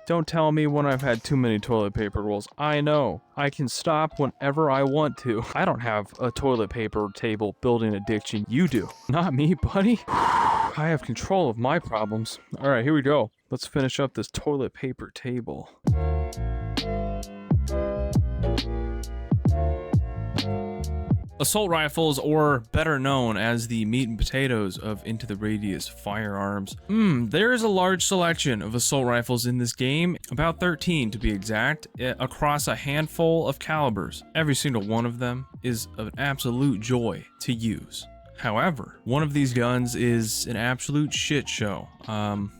Don't tell me when I've had too many toilet paper rolls. I know. I can stop whenever I want to. I don't have a toilet paper table building addiction. You do. Not me, buddy. I have control of my problems. All right, here we go. Let's finish up this toilet paper table. Assault rifles, or better known as the meat and potatoes of Into the Radius firearms. There is a large selection of assault rifles in this game, about 13 to be exact, across a handful of calibers. Every single one of them is an absolute joy to use. However, one of these guns is an absolute shit show.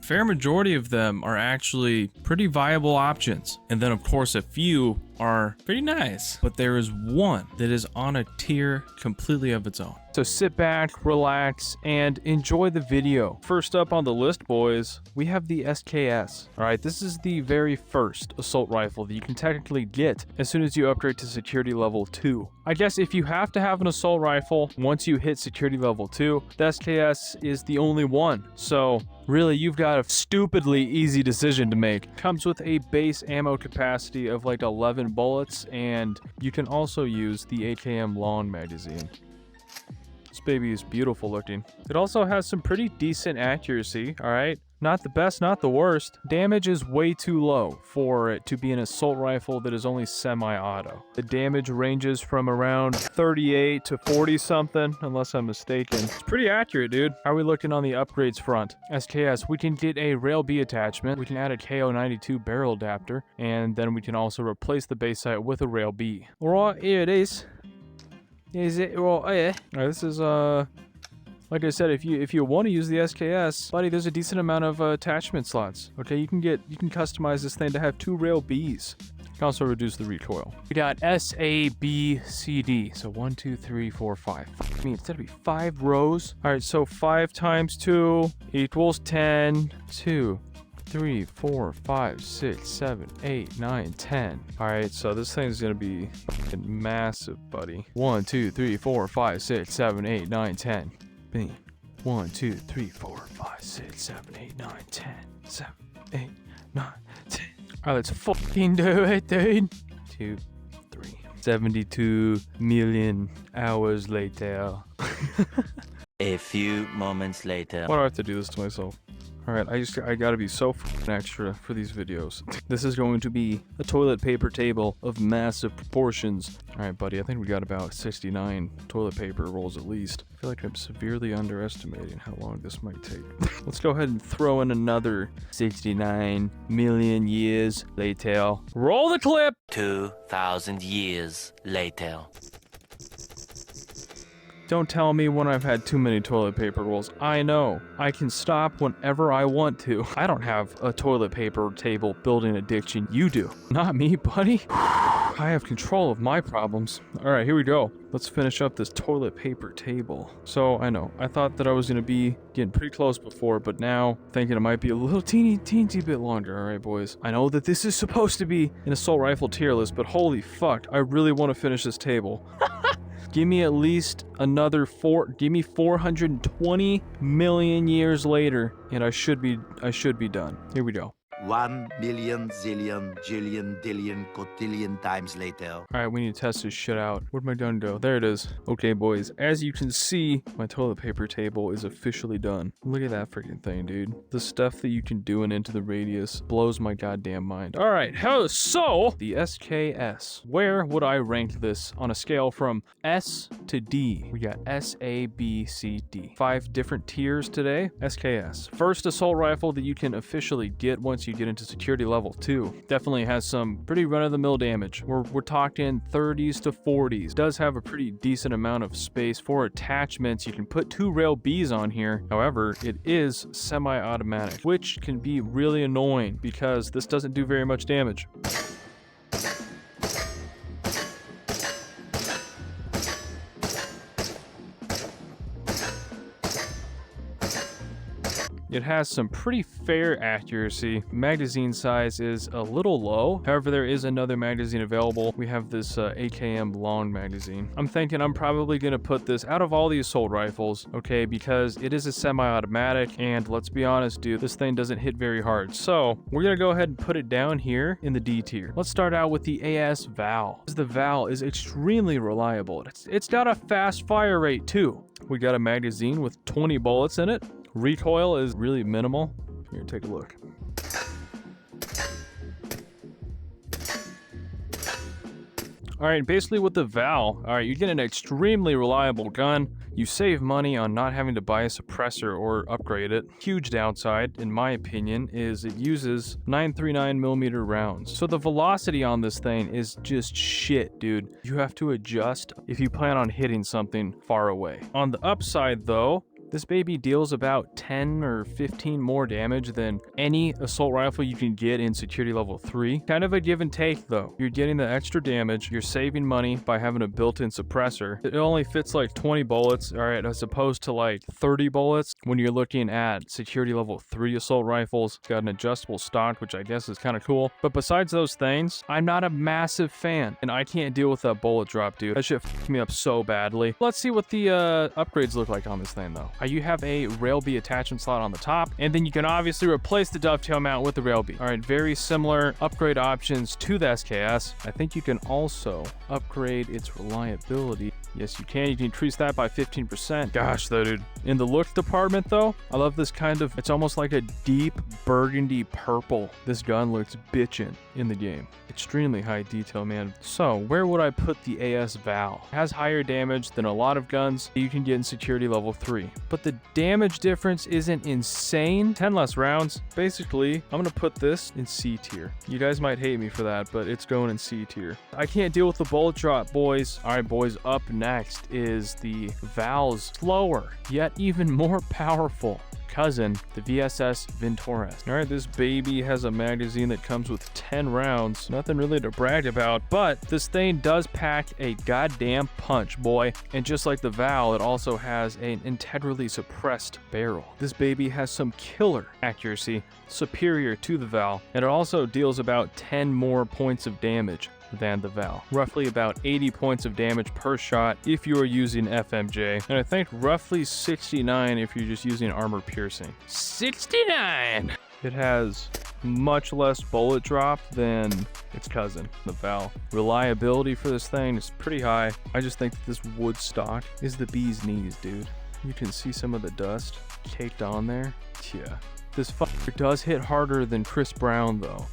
Fair majority of them are actually pretty viable options. And then of course a few are pretty nice. But there is one that is on a tier completely of its own. So sit back, relax, and enjoy the video. First up on the list, boys, we have the SKS. Alright, this is the very first assault rifle that you can technically get as soon as you upgrade to security level 2. I guess if you have to have an assault rifle, once you hit security level 2, the SKS is the only one. So really, you've got a stupidly easy decision to make. Comes with a base ammo capacity of like 11 bullets, and you can also use the AKM long magazine. This baby is beautiful looking. It also has some pretty decent accuracy, alright? Not the best, not the worst. Damage is way too low for it to be an assault rifle that is only semi-auto. The damage ranges from around 38 to 40 something, unless I'm mistaken. It's pretty accurate, dude. How are we looking on the upgrades front? SKS, we can get a Rail B attachment, we can add a KO92 barrel adapter, and then we can also replace the base sight with a Rail B. Alright, here it is. Is it right here? Alright, this is like I said, if you want to use the SKS, buddy, there's a decent amount of attachment slots. Okay, you can customize this thing to have 2 Rail Bs. You can also reduce the recoil. We got S, A, B, C, D. So 1, 2, 3, 4, 5. I mean, it's gonna be 5 rows. Alright, so 5 times 2 equals 10. 2, 3, 4, 5, 6, 7, 8, 9, 10. Alright, so this thing's gonna be fucking massive, buddy. 1, 2, 3, 4, 5, 6, 7, 8, 9, 10. Bing. 1, 2, 3, 4, 5, 6, 7, 8, 9, 10. 7, 8, 9, 10. Alright, let's fucking do it, dude. 2, 3. 72 million hours later. A few moments later. Why do I have to do this to myself? Alright, I gotta be so fucking extra for these videos. This is going to be a toilet paper table of massive proportions. Alright, buddy, I think we got about 69 toilet paper rolls at least. I feel like I'm severely underestimating how long this might take. Let's go ahead and throw in another 69 million years later. Roll the clip! 2,000 years later. Don't tell me when I've had too many toilet paper rolls. I know. I can stop whenever I want to. I don't have a toilet paper table building addiction. You do. Not me, buddy. I have control of my problems. Alright, here we go. Let's finish up this toilet paper table. So, I know. I thought that I was going to be getting pretty close before, but now thinking it might be a little teeny bit longer. Alright, boys. I know that this is supposed to be an assault rifle tier list, but holy fuck, I really want to finish this table. Give me at least another give me 420 million years later, and I should be done. Here we go. 1 million, zillion, jillion, dillion, cotillion times later. Alright, we need to test this shit out. Where'd my gun go? There it is. Okay, boys. As you can see, my toilet paper table is officially done. Look at that freaking thing, dude. The stuff that you can do in Into the Radius blows my goddamn mind. Alright, so the SKS. Where would I rank this on a scale from S to D? We got S, A, B, C, D. 5 different tiers today. SKS. First assault rifle that you can officially get once you get into security level 2. Definitely has some pretty run-of-the-mill damage. We're talking 30s to 40s. Does have a pretty decent amount of space for attachments. You can put 2 Rail Bs on here. However, it is semi-automatic, which can be really annoying because this doesn't do very much damage. It has some pretty fair accuracy. Magazine size is a little low. However, there is another magazine available. We have this AKM long magazine. I'm thinking I'm probably going to put this out of all the assault rifles, okay, because it is a semi-automatic, and let's be honest, dude, this thing doesn't hit very hard. So we're going to go ahead and put it down here in the D tier. Let's start out with the AS Val. The Val is extremely reliable. It's got a fast fire rate too. We got a magazine with 20 bullets in it. Recoil is really minimal. Here, take a look. All right, basically with the Val, all right, you get an extremely reliable gun. You save money on not having to buy a suppressor or upgrade it. Huge downside, in my opinion, is it uses 939mm rounds. So the velocity on this thing is just shit, dude. You have to adjust if you plan on hitting something far away. On the upside, though, this baby deals about 10 or 15 more damage than any assault rifle you can get in security level 3. Kind of a give and take though. You're getting the extra damage, you're saving money by having a built-in suppressor. It only fits like 20 bullets, alright, as opposed to like 30 bullets when you're looking at security level 3 assault rifles. It's got an adjustable stock, which I guess is kind of cool. But besides those things, I'm not a massive fan, and I can't deal with that bullet drop, dude. That shit f***ed me up so badly. Let's see what the upgrades look like on this thing though. You have a Railbee attachment slot on the top, and then you can obviously replace the dovetail mount with the Railbee. All right, very similar upgrade options to the SKS. I think you can also upgrade its reliability. Yes, you can. You can increase that by 15%. Gosh, though, dude. In the looks department, though, I love this kind of, it's almost like a deep burgundy purple. This gun looks bitchin' in the game. Extremely high detail, man. So, where would I put the AS Val? It has higher damage than a lot of guns you can get in security level 3. But the damage difference isn't insane. 10 less rounds. Basically, I'm gonna put this in C tier. You guys might hate me for that, but it's going in C tier. I can't deal with the bullet drop, boys. All right, boys, up next is the Val's slower, yet even more powerful cousin, the VSS Ventores. All right, this baby has a magazine that comes with 10 rounds. Nothing really to brag about, but this thing does pack a goddamn punch, boy. And just like the Val, it also has an integrally suppressed barrel. This baby has some killer accuracy, superior to the Val, and it also deals about 10 more points of damage than the Val. Roughly about 80 points of damage per shot if you are using FMJ, and I think roughly 69 if you're just using armor piercing. 69! It has much less bullet drop than its cousin, the Val. Reliability for this thing is pretty high. I just think that this wood stock is the bee's knees, dude. You can see some of the dust caked on there. Yeah. This fucker does hit harder than Chris Brown, though.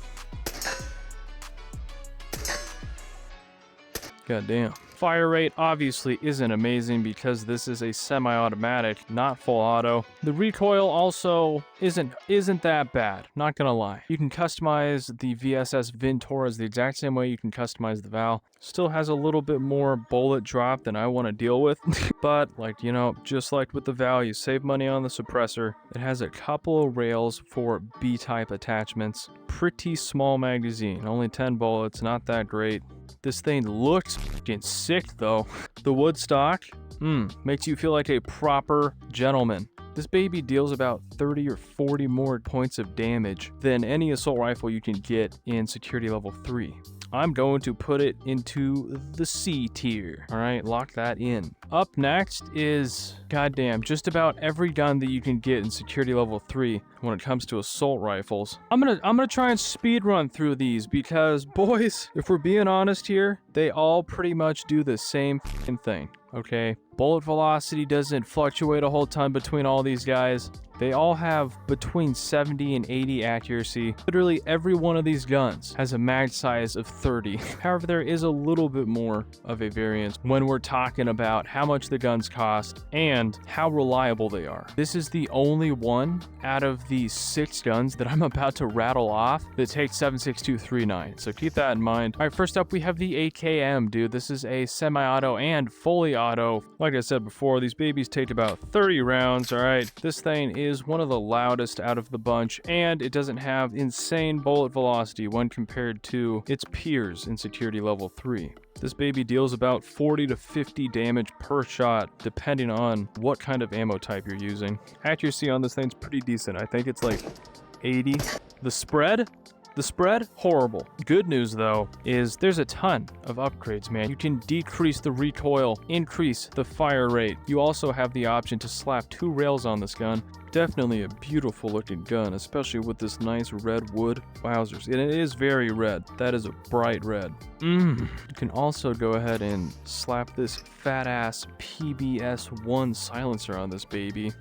God damn. Fire rate obviously isn't amazing because this is a semi-automatic, not full auto. The recoil also isn't that bad, not gonna lie. You can customize the VSS Ventores the exact same way you can customize the Val. Still has a little bit more bullet drop than I want to deal with, but like, you know, just like with the Val, you save money on the suppressor. It has a couple of rails for B-type attachments. Pretty small magazine, only 10 bullets, not that great. This thing looks fucking sick though. The wood stock, makes you feel like a proper gentleman. This baby deals about 30 or 40 more points of damage than any assault rifle you can get in security level 3. I'm going to put it into the C tier. All right, lock that in. Up next is, goddamn, just about every gun that you can get in security level 3 when it comes to assault rifles. I'm gonna try and speed run through these because, boys, if we're being honest here, they all pretty much do the same thing, okay? Bullet velocity doesn't fluctuate a whole ton between all these guys. They all have between 70 and 80 accuracy. Literally every one of these guns has a mag size of 30. However, there is a little bit more of a variance when we're talking about how much the guns cost and how reliable they are. This is the only one out of the 6 guns that I'm about to rattle off that takes 7.6239. So keep that in mind. All right, first up we have the AKM, dude. This is a semi-auto and fully auto. Like I said before, these babies take about 30 rounds, all right? This thing is is one of the loudest out of the bunch, and it doesn't have insane bullet velocity when compared to its peers in security level 3. This baby deals about 40 to 50 damage per shot, depending on what kind of ammo type you're using. Accuracy on this thing's pretty decent. I think it's like 80. The spread, horrible. Good news though is there's a ton of upgrades, man. You can decrease the recoil, increase the fire rate. You also have the option to slap 2 rails on this gun. Definitely a beautiful looking gun, especially with this nice red wood. Wowzers. And it is very red. That is a bright red. You can also go ahead and slap this fat ass PBS-1 silencer on this baby.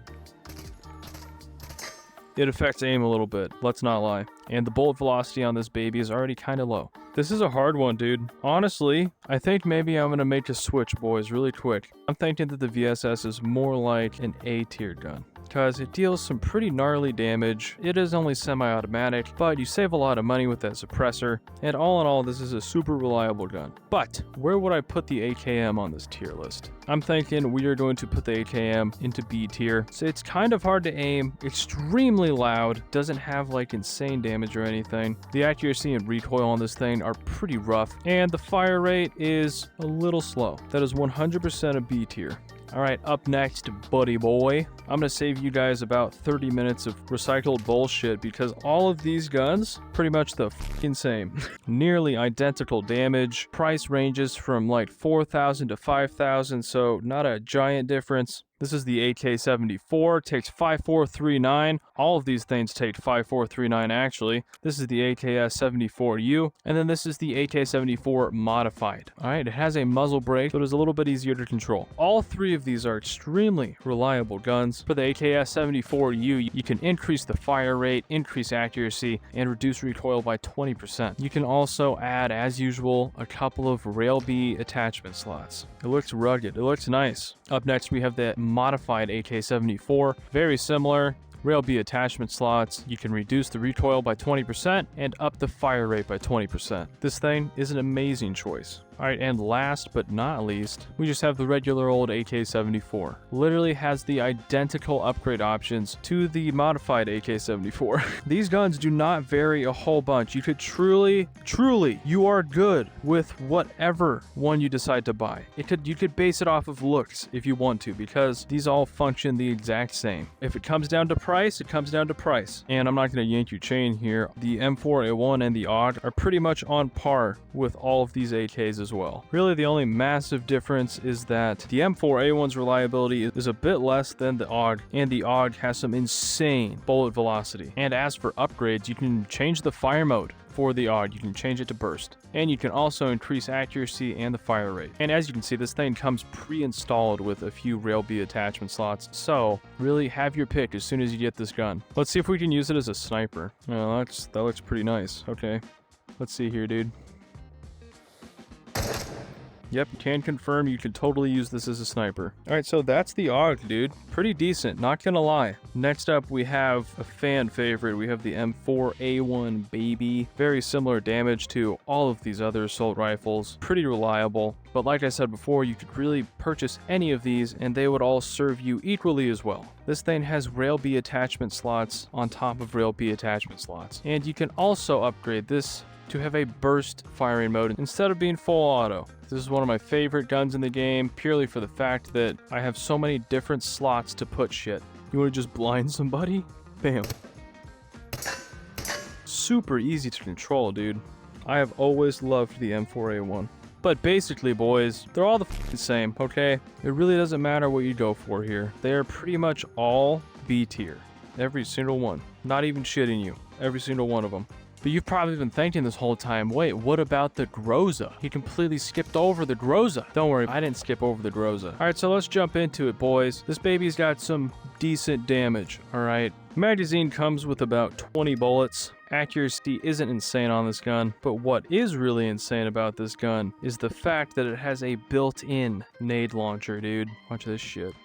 It affects aim a little bit, let's not lie. And the bullet velocity on this baby is already kind of low. This is a hard one, dude. Honestly, I think maybe I'm gonna make a switch, boys, really quick. I'm thinking that the VSS is more like an A-tier gun, because it deals some pretty gnarly damage. It is only semi-automatic, but you save a lot of money with that suppressor, and all in all, this is a super reliable gun. But where would I put the AKM on this tier list? I'm thinking we are going to put the AKM into B tier. So it's kind of hard to aim, extremely loud, doesn't have like insane damage or anything. The accuracy and recoil on this thing are pretty rough, and the fire rate is a little slow. That is 100% a B tier. Alright, up next, buddy boy. I'm gonna save you guys about 30 minutes of recycled bullshit because all of these guns, pretty much the fucking same. Nearly identical damage. Price ranges from like 4,000 to 5,000, so not a giant difference. This is the AK-74, takes 5439. All of these things take 5439 actually. This is the AKS-74U, and then this is the AK-74 modified. Alright, it has a muzzle brake, so it is a little bit easier to control. All 3 of these are extremely reliable guns. For the AKS-74U, you can increase the fire rate, increase accuracy, and reduce recoil by 20%. You can also add, as usual, a couple of Rail B attachment slots. It looks rugged, it looks nice. Up next we have the modified AK-74, very similar. Rail B attachment slots, you can reduce the recoil by 20% and up the fire rate by 20%. This thing is an amazing choice. Alright, and last but not least, we just have the regular old AK-74. Literally has the identical upgrade options to the modified AK-74. These guns do not vary a whole bunch. You could truly, you are good with whatever one you decide to buy. You could base it off of looks if you want to, because these all function the exact same. If it comes down to price, it comes down to price. And I'm not going to yank your chain here. The M4A1 and the AUG are pretty much on par with all of these AKs as well. Really, the only massive difference is that the M4A1's reliability is a bit less than the AUG, and the AUG has some insane bullet velocity. And as for upgrades, you can change the fire mode for the AUG. You can change it to burst, and you can also increase accuracy and the fire rate. And as you can see, this thing comes pre-installed with a few Rail B attachment slots, so really have your pick as soon as you get this gun. Let's see if we can use it as a sniper. Oh, that looks pretty nice. Okay, let's see here, dude. Yep, can confirm you can totally use this as a sniper. Alright, so that's the AUG, dude. Pretty decent, not gonna lie. Next up, we have a fan favorite. We have the M4A1 baby. Very similar damage to all of these other assault rifles. Pretty reliable. But like I said before, you could really purchase any of these and they would all serve you equally as well. This thing has Rail B attachment slots on top of Rail B attachment slots. And you can also upgrade this to have a burst firing mode instead of being full auto. This is one of my favorite guns in the game, purely for the fact that I have so many different slots to put shit. You want to just blind somebody? Bam. Super easy to control, dude. I have always loved the M4A1. But basically, boys, they're all the same, okay? It really doesn't matter what you go for here. They are pretty much all B tier. Every single one. Not even shitting you. Every single one of them. But you've probably been thinking this whole time, wait, what about the Groza? He completely skipped over the Groza. Don't worry, I didn't skip over the Groza. Alright, so let's jump into it, boys. This baby's got some decent damage, alright? Magazine comes with about 20 bullets. Accuracy isn't insane on this gun, but what is really insane about this gun is the fact that it has a built-in nade launcher, dude. Watch this shit.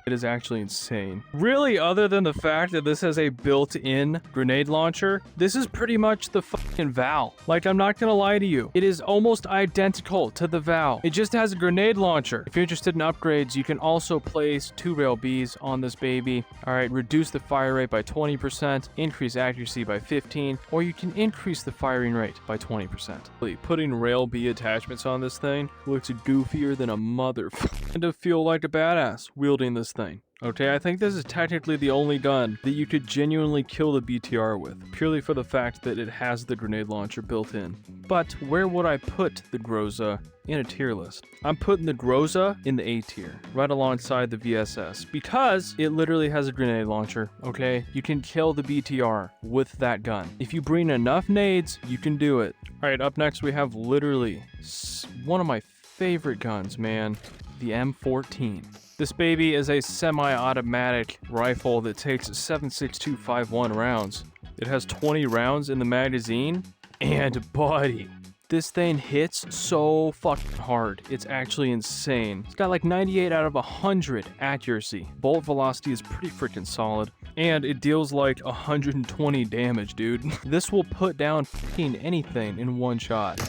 It is actually insane. Really, other than the fact that this has a built-in grenade launcher, this is pretty much the fucking Val. Like, I'm not gonna lie to you. It is almost identical to the Val. It just has a grenade launcher. If you're interested in upgrades, you can also place 2 rail Bs on this baby. Alright, reduce the fire rate by 20%, increase accuracy by 15, or you can increase the firing rate by 20%. Putting rail B attachments on this thing looks goofier than a motherfucker. And to feel like a badass wielding this thing. Okay, I think this is technically the only gun that you could genuinely kill the BTR with, purely for the fact that it has the grenade launcher built in. But where would I put the Groza in a tier list? I'm putting the Groza in the A tier, right alongside the VSS, because it literally has a grenade launcher, okay? You can kill the BTR with that gun. If you bring enough nades, you can do it. Alright, up next we have literally one of my favorite guns, man, the M14. This baby is a semi-automatic rifle that takes 7.6251 rounds. It has 20 rounds in the magazine, and buddy, this thing hits so fucking hard. It's actually insane. It's got like 98 out of 100 accuracy. Bolt velocity is pretty freaking solid. And it deals like 120 damage, dude. This will put down fucking anything in one shot.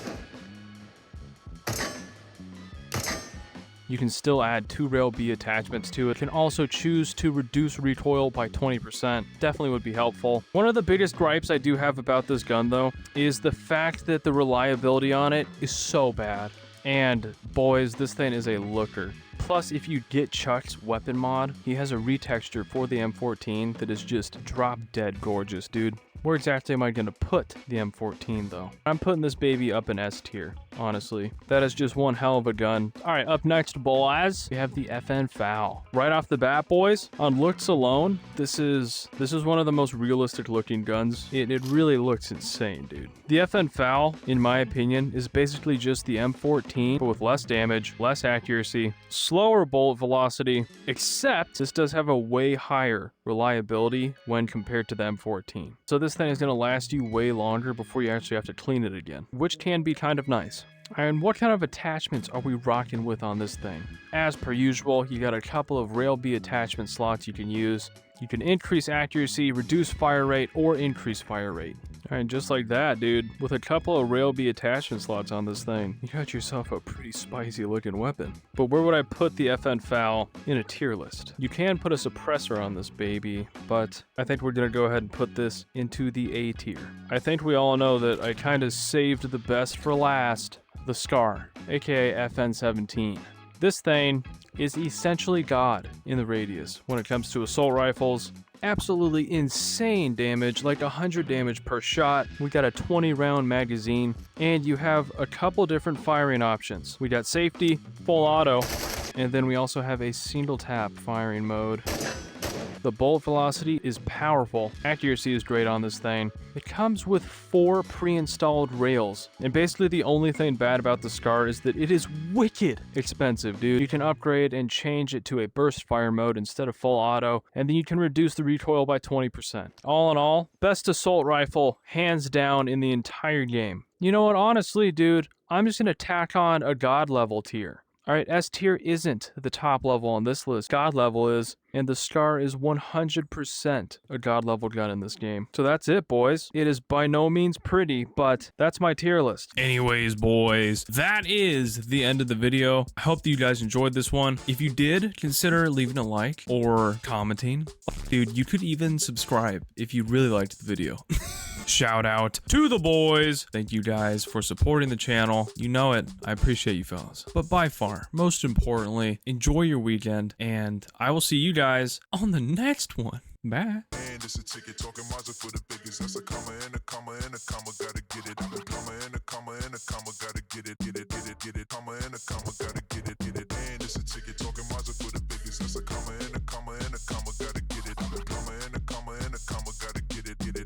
You can still add 2 rail B attachments to it. You can also choose to reduce recoil by 20%. Definitely would be helpful. One of the biggest gripes I do have about this gun though is the fact that the reliability on it is so bad. And boys, this thing is a looker. Plus, if you get Chuck's weapon mod, he has a retexture for the M14 that is just drop dead gorgeous, dude. Where exactly am I going to put the M14 though? I'm putting this baby up in S tier, honestly. That is just one hell of a gun. Alright, up next, boys, we have the FN FAL. Right off the bat, boys, on looks alone, this is one of the most realistic looking guns. It really looks insane, dude. The FN FAL, in my opinion, is basically just the M14, but with less damage, less accuracy, slower bolt velocity, except this does have a way higher reliability when compared to the M14. So this thing is going to last you way longer before you actually have to clean it again, which can be kind of nice. And what kind of attachments are we rocking with on this thing? As per usual, you got a couple of rail B attachment slots you can use. You can increase accuracy, reduce fire rate, or increase fire rate. Alright, just like that, dude. With a couple of rail B attachment slots on this thing, you got yourself a pretty spicy looking weapon. But where would I put the FN FAL in a tier list? You can put a suppressor on this baby, but I think we're gonna go ahead and put this into the A tier. I think we all know that I kind of saved the best for last, the SCAR, aka FN17. This thing is essentially God in the radius when it comes to assault rifles. Absolutely insane damage, like 100 damage per shot. We got a 20 round magazine, and you have a couple different firing options. We got safety, full auto, and then we also have a single tap firing mode. The bolt velocity is powerful. Accuracy is great on this thing. It comes with 4 pre-installed rails. And basically the only thing bad about the SCAR is that it is wicked expensive, dude. You can upgrade and change it to a burst fire mode instead of full auto, and then you can reduce the recoil by 20%. All in all, best assault rifle, hands down, in the entire game. You know what, honestly, dude, I'm just gonna tack on a God level tier. Alright, S tier isn't the top level on this list. God level is, and the SCAR is 100% a God level gun in this game. So that's it, boys. It is by no means pretty, but that's my tier list. Anyways, boys, that is the end of the video. I hope that you guys enjoyed this one. If you did, consider leaving a like or commenting. Dude, you could even subscribe if you really liked the video. Shout out to the boys. Thank you guys for supporting the channel. You know it. I appreciate you fellas. But by far, most importantly, enjoy your weekend, and I will see you guys on the next one. Bye. And it's a ticket talking Mazda for the biggest. That's a comma and a comma and a comma, gotta get it. I'm a comma and a comma and a comma, gotta get it, get it, get it, get it. Comma and a comma, gotta get it, get it. And it's a ticket talking Mazda for the biggest. That's a comma and a comma and a comma, gotta